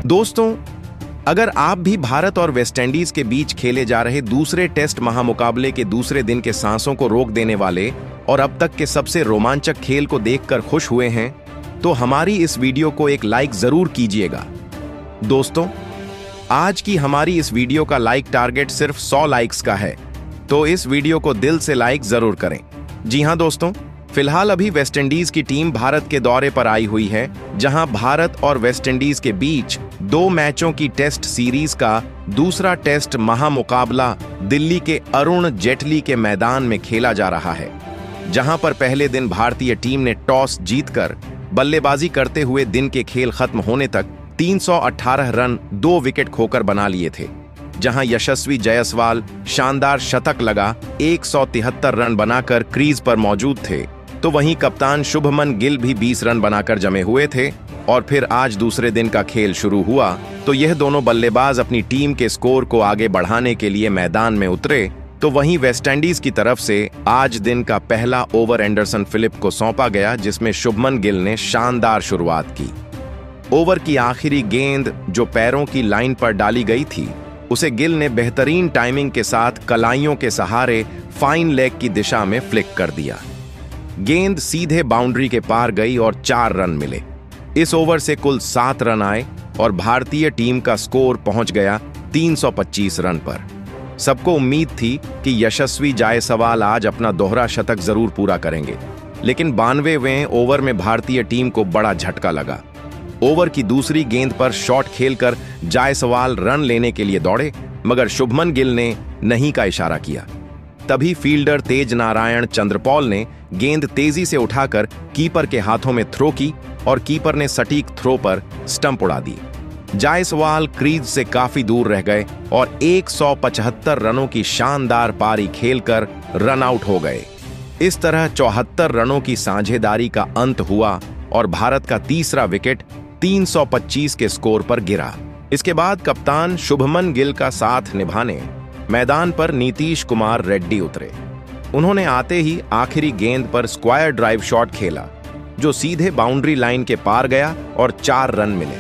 दोस्तों, अगर आप भी भारत और वेस्टइंडीज के बीच खेले जा रहे दूसरे टेस्ट महामुकाबले के दूसरे दिन के सांसों को रोक देने वाले और अब तक के सबसे रोमांचक खेल को देखकर खुश हुए हैं, तो हमारी इस वीडियो को एक लाइक जरूर कीजिएगा। दोस्तों, आज की हमारी इस वीडियो का लाइक टारगेट सिर्फ 100 लाइक्स का है, तो इस वीडियो को दिल से लाइक जरूर करें। जी हां दोस्तों, फिलहाल अभी वेस्टइंडीज की टीम भारत के दौरे पर आई हुई है, जहां भारत और वेस्टइंडीज के बीच 2 मैचों की टेस्ट सीरीज का दूसरा टेस्ट महामुकाबला दिल्ली के अरुण जेटली के मैदान में खेला जा रहा है। जहां पर पहले दिन भारतीय टीम ने टॉस जीतकर बल्लेबाजी करते हुए दिन के खेल खत्म होने तक 318 रन 2 विकेट खोकर बना लिए थे। जहां यशस्वी जायसवाल शानदार शतक लगा 173 रन बनाकर क्रीज पर मौजूद थे, तो वहीं कप्तान शुभमन गिल भी 20 रन बनाकर जमे हुए थे। और फिर आज दूसरे दिन का खेल शुरू हुआ तो यह दोनों बल्लेबाज अपनी टीम के स्कोर को आगे बढ़ाने के लिए मैदान में उतरे। तो वहीं वेस्टइंडीज की तरफ से आज दिन का पहला ओवर एंडरसन फिलिप को सौंपा गया, जिसमें शुभमन गिल ने शानदार शुरुआत की। ओवर की आखिरी गेंद जो पैरों की लाइन पर डाली गई थी, उसे गिल ने बेहतरीन टाइमिंग के साथ कलाइयों के सहारे फाइन लेग की दिशा में फ्लिक कर दिया। गेंद सीधे बाउंड्री के पार गई और 4 रन मिले। इस ओवर से कुल 7 रन आए और भारतीय टीम का स्कोर पहुंच गया 325 रन पर। सबको उम्मीद थी कि यशस्वी जायसवाल आज अपना दोहरा शतक जरूर पूरा करेंगे, लेकिन 92वें ओवर में भारतीय टीम को बड़ा झटका लगा। ओवर की दूसरी गेंद पर शॉट खेलकर जायसवाल रन लेने के लिए दौड़े, मगर शुभमन गिल ने नहीं का इशारा किया। तभी फील्डर तेज नारायण चंद्रपॉल ने गेंद तेजी से उठाकर कीपर के हाथों में थ्रो की और कीपर ने सटीक थ्रो पर स्टंप उड़ा दी। जायसवाल क्रीज से काफी दूर रह गए और 175 रनों की शानदार पारी खेलकर रन आउट हो गए। इस तरह 74 रनों की साझेदारी का अंत हुआ और भारत का तीसरा विकेट 325 के स्कोर पर गिरा। इसके बाद कप्तान शुभमन गिल का साथ निभाने मैदान पर नीतीश कुमार रेड्डी उतरे। उन्होंने आते ही आखिरी गेंद पर स्क्वायर ड्राइव शॉट खेला, जो सीधे बाउंड्री लाइन के पार गया और 4 रन मिले।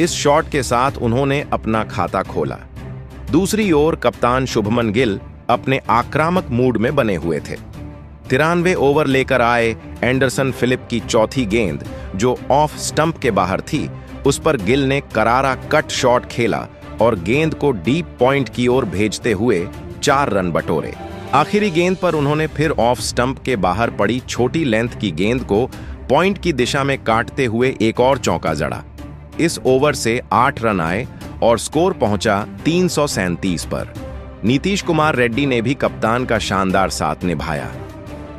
इस शॉट के साथ उन्होंने अपना खाता खोला। दूसरी ओर कप्तान शुभमन गिल अपने आक्रामक मूड में बने हुए थे। 93 ओवर लेकर आए एंडरसन फिलिप की चौथी गेंद, जो ऑफ स्टंप के बाहर थी, उस पर गिल ने करारा कट शॉट खेला और गेंद को डीप पॉइंट की ओर भेजते हुए 4 रन बटोरे। आखिरी गेंद पर उन्होंने फिर ऑफ स्टंप के बाहर पड़ी छोटी लेंथ की गेंद को पॉइंट की दिशा में काटते हुए एक और चौका जड़ा। इस ओवर से 8 रन आए और स्कोर पहुंचा 337 पर। नीतीश कुमार रेड्डी ने भी कप्तान का शानदार साथ निभाया।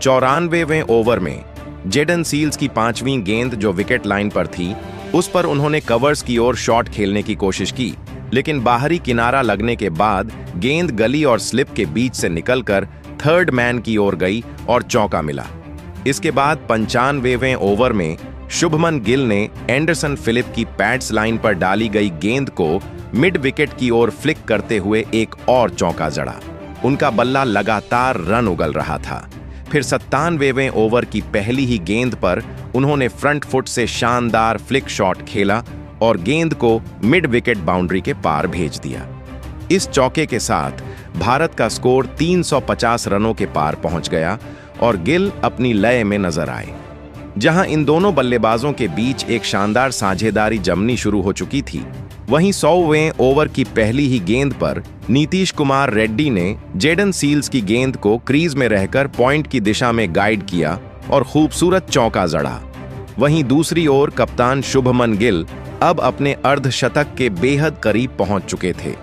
94वें ओवर में जेडन सील्स की 5वीं गेंद जो विकेट लाइन पर थी, उस पर उन्होंने कवर्स की ओर शॉट खेलने की कोशिश की, लेकिन बाहरी किनारा लगने के बाद गेंद गली और स्लिप के बीच से निकलकर थर्ड मैन की ओर गई और चौका मिला। इसके बाद 95वें ओवर में शुभमन गिल ने एंडरसन फिलिप की पैड्स लाइन पर डाली गई गेंद को मिड विकेट की ओर फ्लिक करते हुए एक और चौका जड़ा। उनका बल्ला लगातार रन उगल रहा था। फिर 97वें ओवर की पहली ही गेंद पर उन्होंने फ्रंट फुट से शानदार फ्लिक शॉट खेला और गेंद को मिड विकेट बाउंड्री के पार भेज दिया। इस चौके के साथ भारत का स्कोर 350 रनों के पार पहुंच गया और गिल अपनी लय में नजर आए। जहां इन दोनों बल्लेबाजों के बीच एक शानदार साझेदारी जमनी शुरू हो चुकी थी, वहीं 100वें ओवर की पहली ही गेंद पर नीतीश कुमार रेड्डी ने जेडन सील्स की गेंद को क्रीज में रहकर पॉइंट की दिशा में गाइड किया और खूबसूरत चौका जड़ा। वहीं दूसरी ओर कप्तान शुभमन गिल अब अपने अर्धशतक के बेहद करीब पहुंच चुके थे।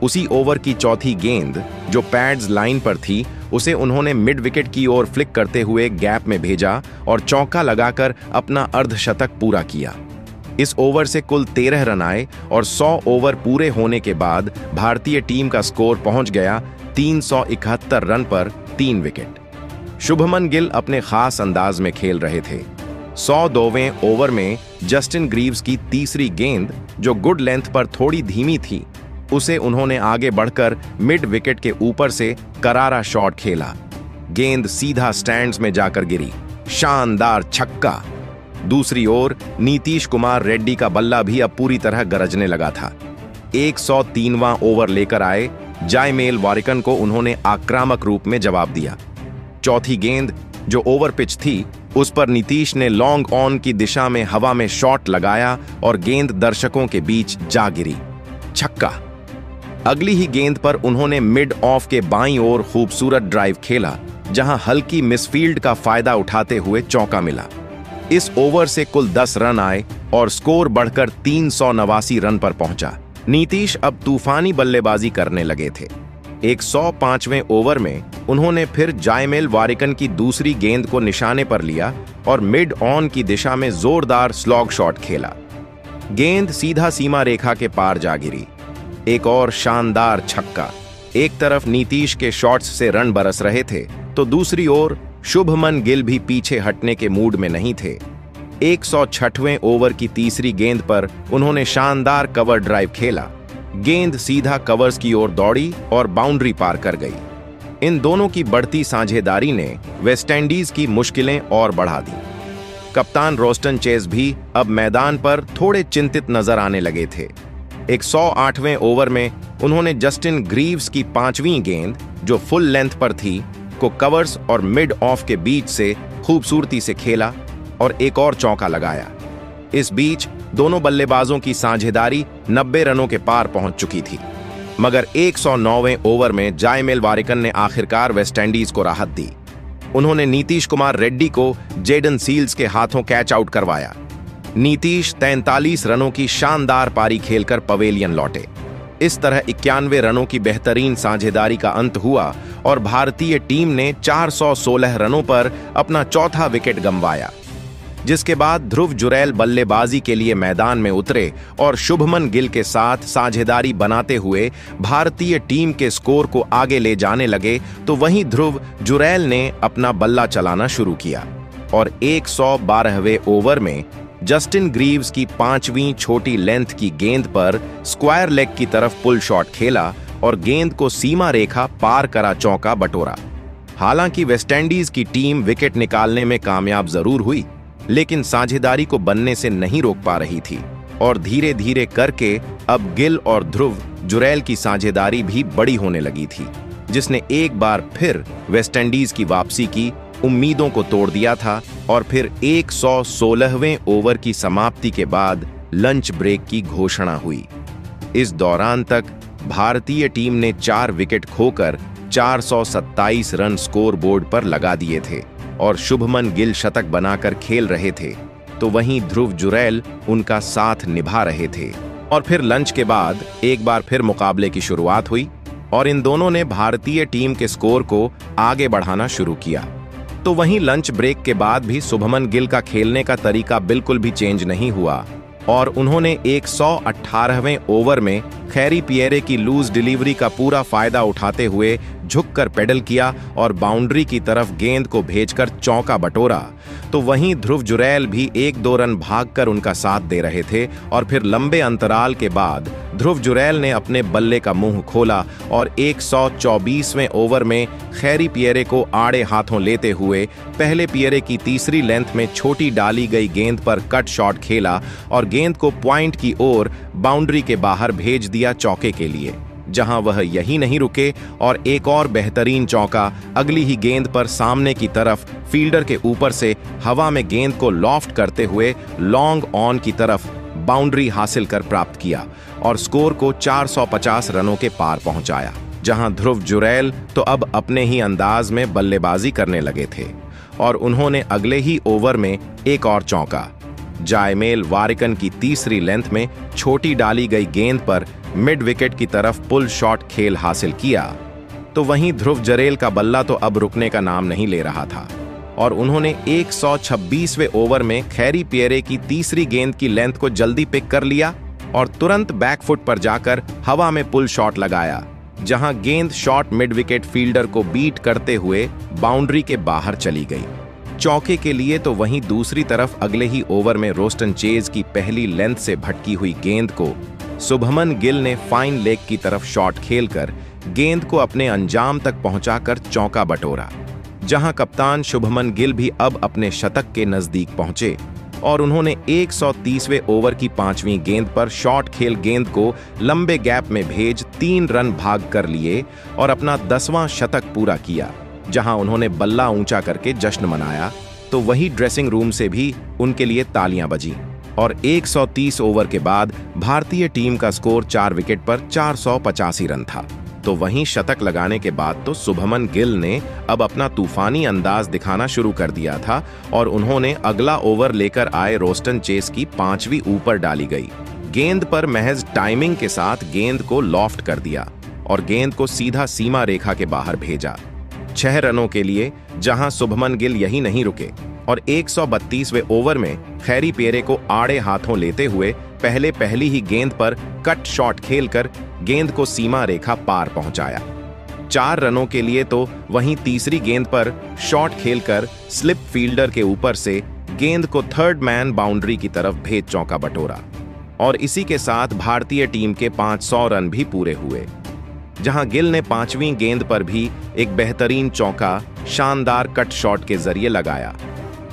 उसी ओवर की चौथी गेंद जो पैड्स लाइन पर थी, उसे उन्होंने मिड विकेट की ओर फ्लिक करते हुए गैप में भेजा और चौका लगाकर अपना अर्धशतक पूरा किया। इस ओवर से कुल 13 रन आए और 100 ओवर पूरे होने के बाद भारतीय टीम का स्कोर पहुंच गया 371 रन पर 3 विकेट। शुभमन गिल अपने खास अंदाज में खेल रहे थे। 102वें ओवर में जस्टिन ग्रीव्स की तीसरी गेंद जो गुड लेंथ पर थोड़ी धीमी थी, उसे उन्होंने आगे बढ़कर मिड विकेट के ऊपर से करारा शॉट खेला। गेंद सीधा स्टैंड्स में जाकर गिरी। शानदार छक्का। दूसरी ओर नीतीश कुमार रेड्डी का बल्ला भी अब पूरी तरह गरजने लगा था। 103वां ओवर लेकर आए जायमेल वारिकन को उन्होंने आक्रामक रूप में जवाब दिया। चौथी गेंद जो ओवर पिच थी, उस पर नीतीश ने लॉन्ग ऑन की दिशा में हवा में शॉट लगाया और गेंद दर्शकों के बीच जा गिरी। छक्का। अगली ही गेंद पर उन्होंने मिड ऑफ के बाईं ओर खूबसूरत ड्राइव खेला, जहां हल्की मिसफील्ड का फायदा उठाते हुए चौका मिला। इस ओवर से कुल 10 रन आए और स्कोर बढ़कर 389 रन पर पहुंचा। नीतीश अब तूफानी बल्लेबाजी करने लगे थे। 105वें ओवर में उन्होंने फिर जायमेल वारिकन की दूसरी गेंद को निशाने पर लिया और मिड ऑन की दिशा में जोरदार स्लॉग शॉट खेला। गेंद सीधा सीमा रेखा के पार जा गिरी। एक और शानदार छक्का। एक तरफ नीतीश के शॉट्स से रन बरस रहे थे, तो दूसरी ओर शुभमन गिल भी पीछे हटने के मूड में नहीं थे। 106वें ओवर की तीसरी गेंद पर उन्होंने शानदार कवर ड्राइव खेला। गेंद सीधा कवर्स की ओर दौड़ी और बाउंड्री पार कर गई। इन दोनों की बढ़ती साझेदारी ने वेस्टइंडीज की मुश्किलें और बढ़ा दी। कप्तान रोस्टन चेज भी अब मैदान पर थोड़े चिंतित नजर आने लगे थे। 108वें ओवर में उन्होंने जस्टिन ग्रीव्स की 5वीं गेंद, जो फुल लेंथ पर थी, को कवर्स और मिड ऑफ के बीच से खूबसूरती से खेला और एक और चौका लगाया। इस बीच दोनों बल्लेबाजों की साझेदारी 90 रनों के पार पहुंच चुकी थी, मगर 109वें ओवर में जायमेल वारिकन ने आखिरकार वेस्टइंडीज को राहत दी। उन्होंने नीतीश कुमार रेड्डी को जेडन सील्स के हाथों कैच आउट करवाया। नीतीश 43 रनों की शानदार पारी खेलकर पवेलियन लौटे। इस तरह 91 रनों की बेहतरीन साझेदारी का अंत हुआ और भारतीय टीम ने 416 रनों पर अपना चौथा विकेट गंवाया, जिसके बाद ध्रुव जुरैल बल्लेबाजी के लिए मैदान में उतरे और शुभमन गिल के साथ साझेदारी बनाते हुए भारतीय टीम के स्कोर को आगे ले जाने लगे, तो वहीं ध्रुव जुरैल ने अपना बल्ला चलाना शुरू किया और 112वें ओवर में जस्टिन ग्रीव्स की 5वीं छोटी लेंथ की गेंद पर स्क्वायर लेग की तरफ पुल शॉट खेला और गेंद को सीमा रेखा पार करा चौका बटोरा। हालांकि वेस्टइंडीज की टीम विकेट निकालने में कामयाब जरूर हुई, लेकिन साझेदारी को बनने से नहीं रोक पा रही थी और धीरे धीरे करके अब गिल और ध्रुव जुरैल की साझेदारी भी बड़ी होने लगी थी, जिसने एक बार फिर वेस्टइंडीज की वापसी की उम्मीदों को तोड़ दिया था। और फिर 116वें ओवर की समाप्ति के बाद लंच ब्रेक की घोषणा हुई। इस दौरान तक भारतीय टीम ने 4 विकेट खोकर 427 रन स्कोर बोर्ड पर लगा दिए थे और शुभमन गिल शतक बनाकर खेल रहे थे, तो वहीं ध्रुव जुरैल उनका साथ निभा रहे थे। और फिर लंच के बाद एक बार फिर मुकाबले की शुरुआत हुई और इन दोनों ने भारतीय टीम के स्कोर को आगे बढ़ाना शुरू किया। तो वहीं लंच ब्रेक के बाद भी शुभमन गिल का खेलने का तरीका बिल्कुल भी चेंज नहीं हुआ और उन्होंने 118वें ओवर में खैरी पियरे की लूज डिलीवरी का पूरा फायदा उठाते हुए झुककर पेडल किया और बाउंड्री की तरफ गेंद को भेजकर चौका बटोरा। तो वहीं ध्रुव जुरैल भी 1-2 रन भागकर उनका साथ दे रहे थे और फिर लंबे अंतराल के बाद ध्रुव जुरैल ने अपने बल्ले का मुंह खोला और 124वें ओवर में खैरी पियरे को आड़े हाथों लेते हुए पहले पियरे की तीसरी लेंथ में छोटी डाली गई गेंद पर कट शॉट खेला और गेंद को पॉइंट की ओर बाउंड्री के बाहर भेज दिया चौके के लिए, जहां वह यही नहीं रुके और एक और बेहतरीन चौका अगली ही गेंद पर सामने की तरफ फील्डर के ऊपर से हवा में गेंद को लॉफ्ट करते हुए लॉन्ग ऑन की तरफ बाउंड्री हासिल कर प्राप्त किया और स्कोर को 450 रनों के पार पहुंचाया, जहां ध्रुव जुरैल तो अब अपने ही अंदाज में बल्लेबाजी करने लगे थे और उन्होंने अगले ही ओवर में एक और चौका जायमेल वारिकन की तीसरी लेंथ में छोटी डाली गई गेंद पर मिड विकेट की तरफ पुल शॉट खेल हासिल किया। तो वहीं ध्रुव जुरैल का बल्ला तो अब रुकने का नाम नहीं ले रहा था और उन्होंने 126वें ओवर में खैरी पियरे की तीसरी गेंद की लेंथ को जल्दी पिक कर लिया और तुरंत बैकफुट पर जाकर हवा में पुल शॉट लगाया, जहां गेंद शॉट मिड विकेट फील्डर को बीट करते हुए बाउंड्री के बाहर चली गई चौके के लिए। तो वहीं दूसरी तरफ अगले ही ओवर में रोस्टन चेज की पहली लेंथ से भटकी हुई गेंद को शुभमन गिल ने फाइन लेग की तरफ शॉट खेलकर गेंद को अपने अंजाम तक पहुंचाकर चौका बटोरा, जहां कप्तान शुभमन गिल भी अब अपने शतक के नजदीक पहुंचे और उन्होंने 130वें ओवर की 5वीं गेंद पर शॉर्ट खेल गेंद को लंबे गैप में भेज 3 रन भाग कर लिए और अपना 10वां शतक पूरा किया। जहां उन्होंने बल्ला ऊंचा करके जश्न मनाया तो वही ड्रेसिंग रूम से भी उनके लिए तालियां बजीं और 130 ओवर के बाद भारतीय टीम का स्कोर 4 विकेट पर 485 रन था। तो वहीं शतक लगाने के बाद तो शुभमन गिल ने अब अपना तूफानी अंदाज दिखाना शुरू कर दिया था और उन्होंने अगला ओवर लेकर आए रोस्टन चेस की 5वीं ऊपर डाली गई गेंद पर महज टाइमिंग के साथ गेंद को लॉफ्ट कर दिया और गेंद को सीधा सीमा रेखा के बाहर भेजा 6 रनों के लिए। जहां शुभमन गिल यही नहीं रुके और 132वें ओवर में खैरी पेरे को आड़े हाथों लेते हुए पहली ही गेंद पर कट शॉट खेलकर गेंद को सीमा रेखा पार पहुंचाया 4 रनों के लिए। तो वहीं तीसरी गेंद पर शॉट खेलकर स्लिप फील्डर के ऊपर से गेंद को थर्ड मैन बाउंड्री की तरफ भेज चौका बटोरा और इसी के साथ भारतीय टीम के 500 रन भी पूरे हुए। जहां गिल ने 5वीं गेंद पर भी एक बेहतरीन चौका शानदार कट शॉट के जरिए लगाया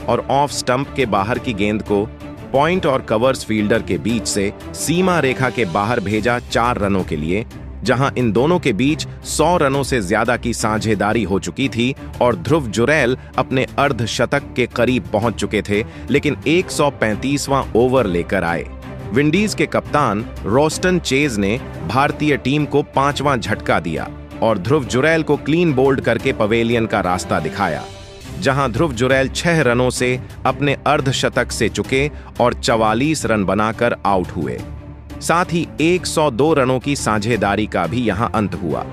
और ऑफ स्टंप के बाहर की गेंद को पॉइंट और कवर्स फील्डर के बीच से सीमा रेखा के बाहर भेजा 4 रनों के लिए। जहां इन दोनों के बीच 100 रनों से ज्यादा की साझेदारी हो चुकी थी और ध्रुव जुरैल अपने अर्धशतक के करीब पहुंच चुके थे, लेकिन 135वां ओवर लेकर आए। विंडीज के कप्तान रोस्टन चेज ने भारतीय टीम को 5वां झटका दिया और ध्रुव जुरैल को क्लीन बोल्ड करके पवेलियन का रास्ता दिखाया। जहां ध्रुव जुरैल 6 रनों से अपने अर्धशतक से चुके और 44 रन बनाकर आउट हुए। साथ ही 102 रनों की साझेदारी का भी यहां अंत हुआ।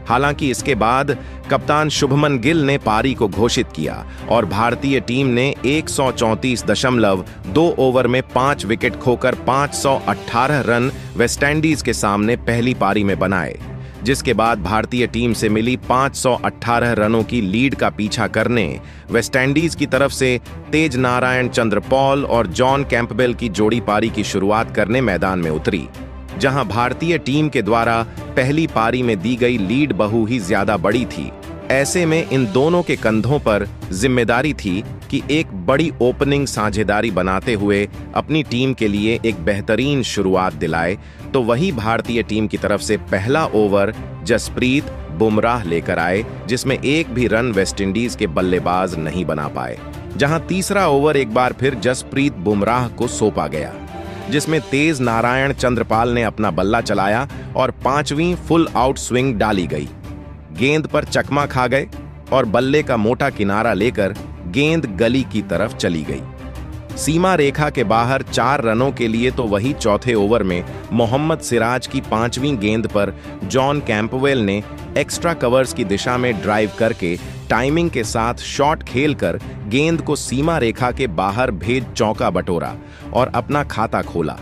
हालांकि इसके बाद कप्तान शुभमन गिल ने पारी को घोषित किया और भारतीय टीम ने 134.2 ओवर में 5 विकेट खोकर 518 रन वेस्टइंडीज के सामने पहली पारी में बनाए, जिसके बाद भारतीय टीम से मिली 518 रनों की लीड का पीछा करने वेस्टइंडीज की तरफ से तेज नारायण चंद्रपॉल और जॉन कैंपबेल की जोड़ी पारी की शुरुआत करने मैदान में उतरी। जहां भारतीय टीम के द्वारा पहली पारी में दी गई लीड बहु ही ज्यादा बड़ी थी। ऐसे में इन दोनों के कंधों पर जिम्मेदारी थी कि एक बड़ी ओपनिंग साझेदारी बनाते हुए अपनी टीम के लिए एक बेहतरीन शुरुआत दिलाए। तो वही भारतीय टीम की तरफ से पहला ओवर जसप्रीत बुमराह लेकर आए, जिसमें एक भी रन वेस्टइंडीज के बल्लेबाज नहीं बना पाए। जहां तीसरा ओवर एक बार फिर जसप्रीत बुमराह को सौंपा गया, जिसमें तेज नारायण चंद्रपाल ने अपना बल्ला चलाया और 5वीं फुल आउट स्विंग डाली गई। गेंद पर चकमा खा गए और बल्ले का मोटा किनारा लेकर गेंद गली की तरफ चली गई। सीमा रेखा के बाहर 4 रनों के लिए तो वही चौथे ओवर में मोहम्मद सिराज की 5वीं गेंद पर जॉन कैंपवेल ने एक्स्ट्रा कवर्स की दिशा में ड्राइव करके टाइमिंग के साथ शॉट खेलकर गेंद को सीमा रेखा के बाहर भेज चौका बटोरा और अपना खाता खोला।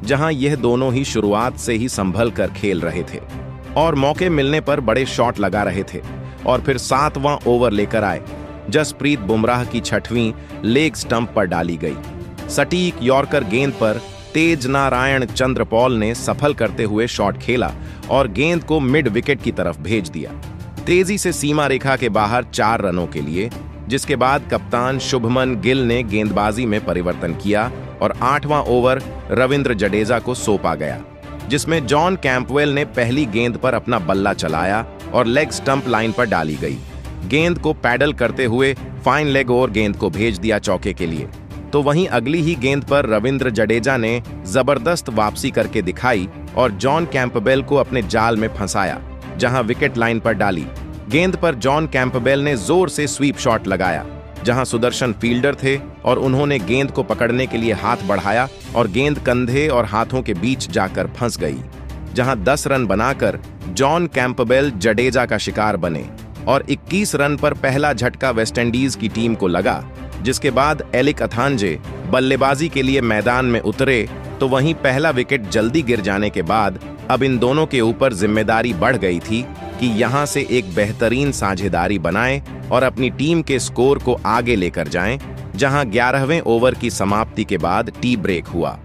जहां यह दोनों ही शुरुआत से ही संभल कर खेल रहे थे और मौके मिलने पर बड़े शॉट लगा रहे थे और फिर 7वां ओवर लेकर आए। जसप्रीत बुमराह की 6वीं लेग स्टंप पर डाली गई सटीक यॉर्कर गेंद पर तेज नारायण चंद्रपॉल ने सफल करते हुए शॉट खेला और गेंद को मिड विकेट की तरफ भेज दिया, तेजी से सीमा रेखा के बाहर 4 रनों के लिए। जिसके बाद कप्तान शुभमन गिल ने गेंदबाजी में परिवर्तन किया और 8वां ओवर रविंद्र जडेजा को सौंपा गया, जिसमें जॉन कैंपवेल ने पहली गेंद पर अपना बल्ला चलाया और लेग स्टंप लाइन पर डाली गई। गेंद को पैडल करते हुए फाइन लेग और गेंद को भेज दिया चौके के लिए। तो वहीं अगली ही गेंद पर रविंद्र जडेजा ने जबरदस्त वापसी करके दिखाई और जॉन कैंपबेल को अपने जाल में फंसाया, जहां विकेट लाइन पर डाली। गेंद पर जॉन कैंपबेल ने जोर से स्वीप शॉट लगाया, जहां सुदर्शन फील्डर थे और उन्होंने गेंद को पकड़ने के लिए हाथ बढ़ाया और गेंद कंधे और हाथों के बीच जाकर फंस गई। जहां 10 रन बनाकर जॉन कैंपबेल जडेजा का शिकार बने और 21 रन पर पहला झटका वेस्टइंडीज की टीम को लगा। जिसके बाद एलिक अथांजे बल्लेबाजी के लिए मैदान में उतरे। तो वहीं पहला विकेट जल्दी गिर जाने के बाद अब इन दोनों के ऊपर जिम्मेदारी बढ़ गई थी कि यहां से एक बेहतरीन साझेदारी बनाएं और अपनी टीम के स्कोर को आगे लेकर जाएं। जहां 11वें ओवर की समाप्ति के बाद टी ब्रेक हुआ।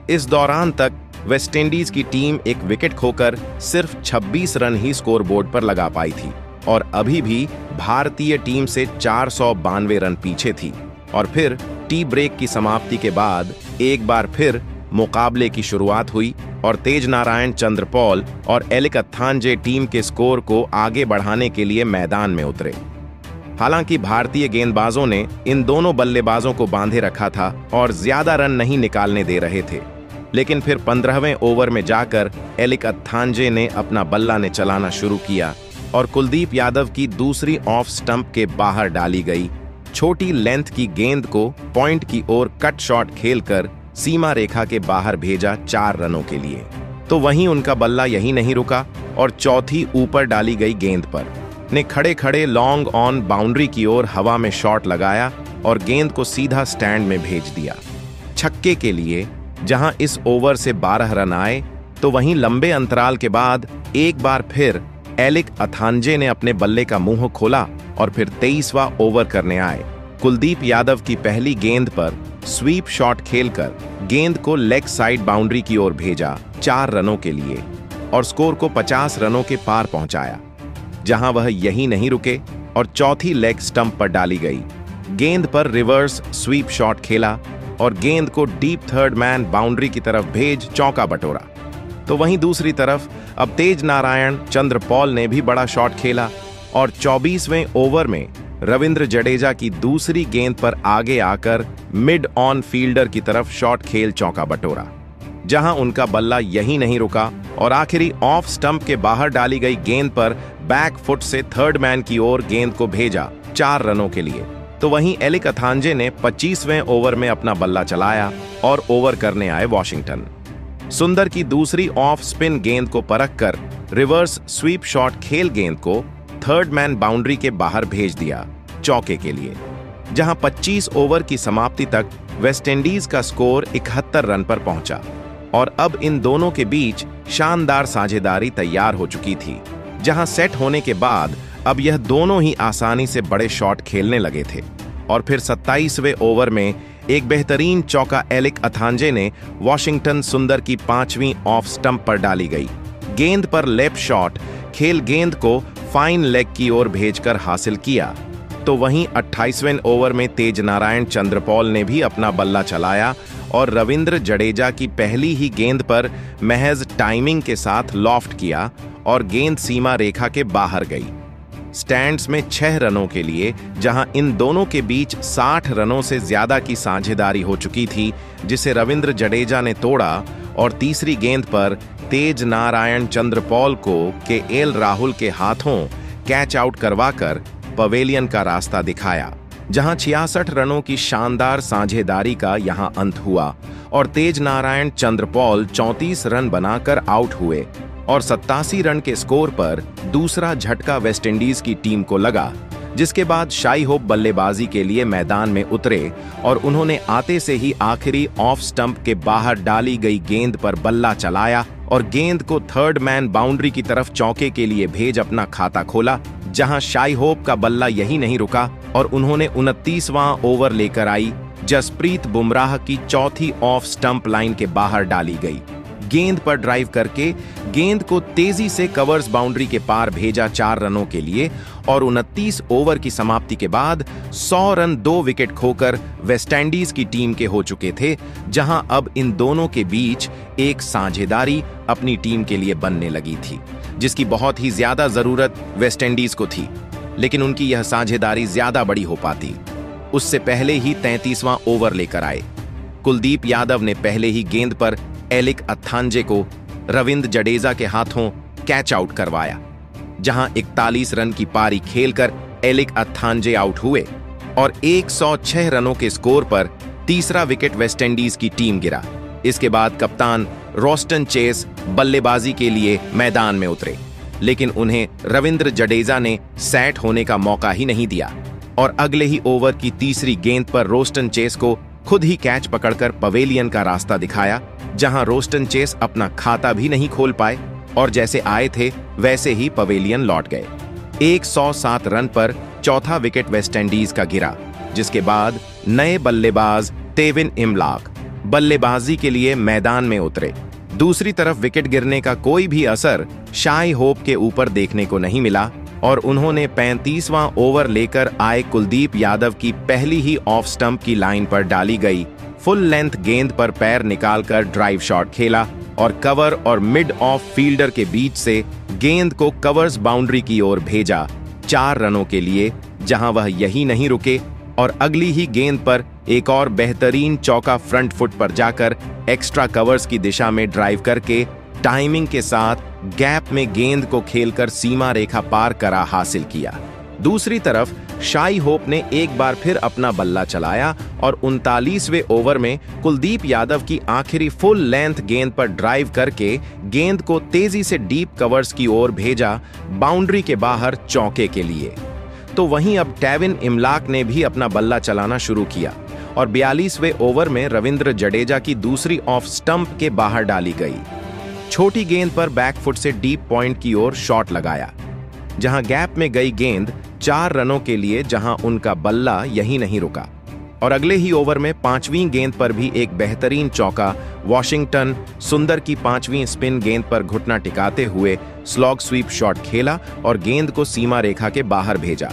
इस दौरान तक वेस्टइंडीज की टीम एक विकेट खोकर सिर्फ 26 रन ही स्कोर बोर्ड पर लगा पाई थी और अभी भी भारतीय टीम से 492 रन पीछे थी। और फिर टी ब्रेक की समाप्ति के बाद एक बार फिर मुकाबले की शुरुआत हुई और तेज नारायण चंद्रपॉल और एलिक अथांजे टीम के स्कोर को आगे बढ़ाने के लिए मैदान में उतरे। हालांकि भारतीय गेंदबाजों ने इन दोनों बल्लेबाजों को बांधे रखा था और ज्यादा रन नहीं निकालने दे रहे थे, लेकिन फिर 15वें ओवर में जाकर एलिक अथांजे ने अपना बल्ला ने चलाना शुरू किया और कुलदीप यादव की दूसरी ऑफ स्टंप के बाहर डाली गई छोटी लेंथ की गेंद को पॉइंट की ओर कट शॉट खेलकर सीमा रेखा के बाहर भेजा 4 रनों के लिए। तो वहीं उनका बल्ला यही नहीं रुका और चौथी ऊपर डाली गई गेंद पर ने खड़े खड़े लॉन्ग ऑन बाउंड्री की ओर हवा में शॉट लगाया और गेंद को सीधा स्टैंड में भेज दिया छक्के के लिए। जहां इस ओवर से 12 रन आए, तो वहीं लंबे अंतराल के बाद एक बार फिर एलिक अथांजे ने अपने बल्ले का मुंह खोला और फिर 23वां ओवर करने आए। कुलदीप यादव की पहली गेंद पर स्वीप शॉट खेलकर गेंद को लेग साइड बाउंड्री की ओर भेजा 4 रनों के लिए और स्कोर को 50 रनों के पार पहुंचाया। जहां वह यही नहीं रुके और चौथी लेग स्टंप पर डाली गई गेंद पर रिवर्स स्वीप शॉट खेला और गेंद को डीप थर्ड मैन बाउंड्री की तरफ भेज चौका बटोरा। तो वहीं दूसरी तरफ अब तेज नारायण चंद्रपॉल ने भी बड़ा शॉट खेला और 24वें ओवर में रविंद्र जडेजा की दूसरी गेंद पर आगे आकर मिड ऑन फील्डर की तरफ शॉट खेल चौका बटोरा। जहां उनका बल्ला यही नहीं रुका और आखिरी ऑफ स्टंप के बाहर डाली गई गेंद पर बैक फुट से थर्ड मैन की ओर गेंद को भेजा 4 रनों के लिए। तो वहीं एलिक अथांजे ने 25वें ओवर में अपना बल्ला चलाया और ओवर करने आए वॉशिंगटन। सुंदर की दूसरी ऑफ स्पिन गेंद को परखकर रिवर्स स्वीप शॉट खेल गेंद को थर्ड मैन बाउंड्री के बाहर भेज दिया चौके के लिए। जहां 25 ओवर की समाप्ति तक वेस्टइंडीज का स्कोर 71 रन पर पहुंचा और अब इन दोनों के बीच शानदार साझेदारी तैयार हो चुकी थी। जहां सेट होने के बाद अब यह दोनों ही आसानी से बड़े शॉट खेलने लगे थे और फिर 27वें ओवर में एक बेहतरीन चौका एलिक अथांजे ने वॉशिंगटन सुंदर की 5वीं ऑफ स्टंप पर डाली गई गेंद पर लेफ्ट शॉट खेल गेंद को फाइन लेग की ओर भेजकर हासिल किया। तो वहीं 28वें ओवर में तेज नारायण चंद्रपॉल ने भी अपना बल्ला चलाया और रविंद्र जडेजा की पहली ही गेंद पर महज टाइमिंग के साथ लॉफ्ट किया और गेंद सीमा रेखा के बाहर गई स्टैंड्स में 6 रनों के लिए। जहां इन दोनों के बीच 60 रनों से ज्यादा की साझेदारी हो चुकी थी, जिसे रविंद्र जडेजा ने तोड़ा और तीसरी गेंद पर तेज नारायण चंद्रपॉल को केएल राहुल के हाथों कैच आउट करवाकर पवेलियन का रास्ता दिखाया। जहां 66 रनों की शानदार साझेदारी का यहां अंत हुआ और तेज नारायण चंद्रपॉल 34 रन बनाकर आउट हुए और 87 रन के स्कोर पर दूसरा झटका वेस्टइंडीज की टीम को लगा, जिसके बाद शाई होप बल्लेबाजी के लिए मैदान में उतरे और उन्होंने आते से ही आखिरी ऑफ स्टंप के बाहर डाली गई गेंद पर बल्ला चलाया और गेंद को थर्ड मैन बाउंड्री की तरफ चौके के लिए भेज अपना खाता खोला। जहां शाई होप का बल्ला यही नहीं रुका और उन्होंने 29वां ओवर लेकर आई जसप्रीत बुमराह की चौथी ऑफ स्टंप लाइन के बाहर डाली गई गेंद पर ड्राइव करके गेंद को तेजी से कवर्स बाउंड्री के पार भेजा 4 रनों के लिए और 29 ओवर की समाप्ति के बाद 100 रन 2 विकेट खोकर वेस्टइंडीज की टीम के हो चुके थे। जहां अब इन दोनों के बीच एक साझेदारी अपनी टीम के लिए बनने लगी थी, जिसकी बहुत ही ज्यादा जरूरत वेस्टइंडीज को थी, लेकिन उनकी यह साझेदारी ज्यादा बड़ी हो पाती उससे पहले ही 33वां ओवर लेकर आए। कुलदीप यादव ने पहले ही गेंद पर एलिक अथांजे को रविंद्र जडेजा के हाथों कैच आउट करवाया, जहां 41 रन की पारी खेलकर एलिक अथांजे आउट हुए और 106 रनों के स्कोर पर तीसरा विकेट वेस्टइंडीज की टीम गिरा। इसके बाद कप्तान रोस्टन चेस बल्लेबाजी के लिए मैदान में उतरे, लेकिन उन्हें रविंद्र जडेजा ने सेट होने का मौका ही नहीं दिया और अगले ही ओवर की तीसरी गेंद पर रोस्टन चेस को खुद ही कैच पकड़कर पवेलियन का रास्ता दिखाया, जहां रोस्टन चेस अपना खाता भी नहीं खोल पाए और जैसे आए थे वैसे ही पवेलियन लौट गए। 107 रन पर चौथा विकेट वेस्टइंडीज का गिरा, जिसके बाद नए बल्लेबाज तेविन इमलाक बल्लेबाजी के लिए मैदान में उतरे। दूसरी तरफ विकेट गिरने का कोई भी असर शाई होप के ऊपर देखने को नहीं मिला, और उन्होंने 35वां ओवर लेकर आए कुलदीप यादव की पहली ही ऑफ स्टंप की लाइन पर डाली गई फुल लेंथ गेंद पर पैर निकालकर ड्राइव शॉट खेला और कवर और मिड ऑफ फील्डर के बीच से गेंद को कवर्स बाउंड्री की ओर भेजा 4 रनों के लिए, जहां वह यही नहीं रुके और अगली ही गेंद पर एक और बेहतरीन चौका फ्रंट फुट पर जाकर एक्स्ट्रा कवर्स की दिशा में ड्राइव करके टाइमिंग के साथ गैप में गेंद को खेलकर सीमा रेखा पार करा हासिल किया। दूसरी तरफ शाई होप ने एक बार फिर अपना बल्ला चलाया और 39वें ओवर में कुलदीप यादव की आखिरी फुल लेंथ गेंद पर ड्राइव करके गेंद को तेजी से डीप कवर्स की ओर भेजा बाउंड्री के बाहर चौके के लिए। तो वहीं अब टेविन इमलाक ने भी अपना बल्ला चलाना शुरू किया और 42वें ओवर में रविंद्र जडेजा की दूसरी ऑफ स्टंप के बाहर डाली गई छोटी गेंद पर बैकफुट से डीप पॉइंट की ओर शॉट लगाया, जहां गैप में गई गेंद 4 रनों के लिए, जहां उनका बल्ला यही नहीं रुका और अगले ही ओवर में 5वीं गेंद पर भी एक बेहतरीन चौका वॉशिंगटन सुंदर की 5वीं स्पिन गेंद पर घुटना टिकाते हुए स्लॉग स्वीप शॉट खेला और गेंद को सीमा रेखा के बाहर भेजा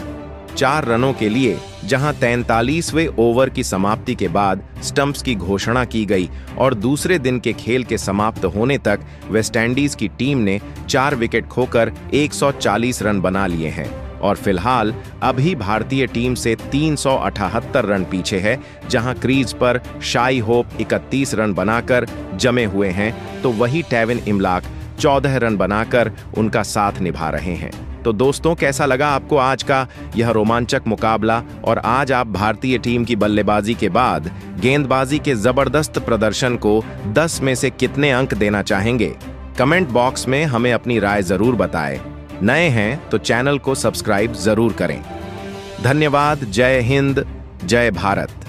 4 रनों के लिए, जहां 43वें ओवर की समाप्ति के बाद स्टंप्स की घोषणा की गई और दूसरे दिन के खेल के समाप्त होने तक वेस्टइंडीज की टीम ने 4 विकेट खोकर 140 रन बना लिए हैं और फिलहाल अभी भारतीय टीम से 378 रन पीछे है, जहां क्रीज पर शाई होप 31 रन बनाकर जमे हुए हैं, तो वही टेविन इमलाक 14 रन बनाकर उनका साथ निभा रहे हैं। तो दोस्तों, कैसा लगा आपको आज का यह रोमांचक मुकाबला और आज आप भारतीय टीम की बल्लेबाजी के बाद गेंदबाजी के जबरदस्त प्रदर्शन को 10 में से कितने अंक देना चाहेंगे? कमेंट बॉक्स में हमें अपनी राय जरूर बताएं। नए हैं तो चैनल को सब्सक्राइब जरूर करें। धन्यवाद। जय हिंद, जय भारत।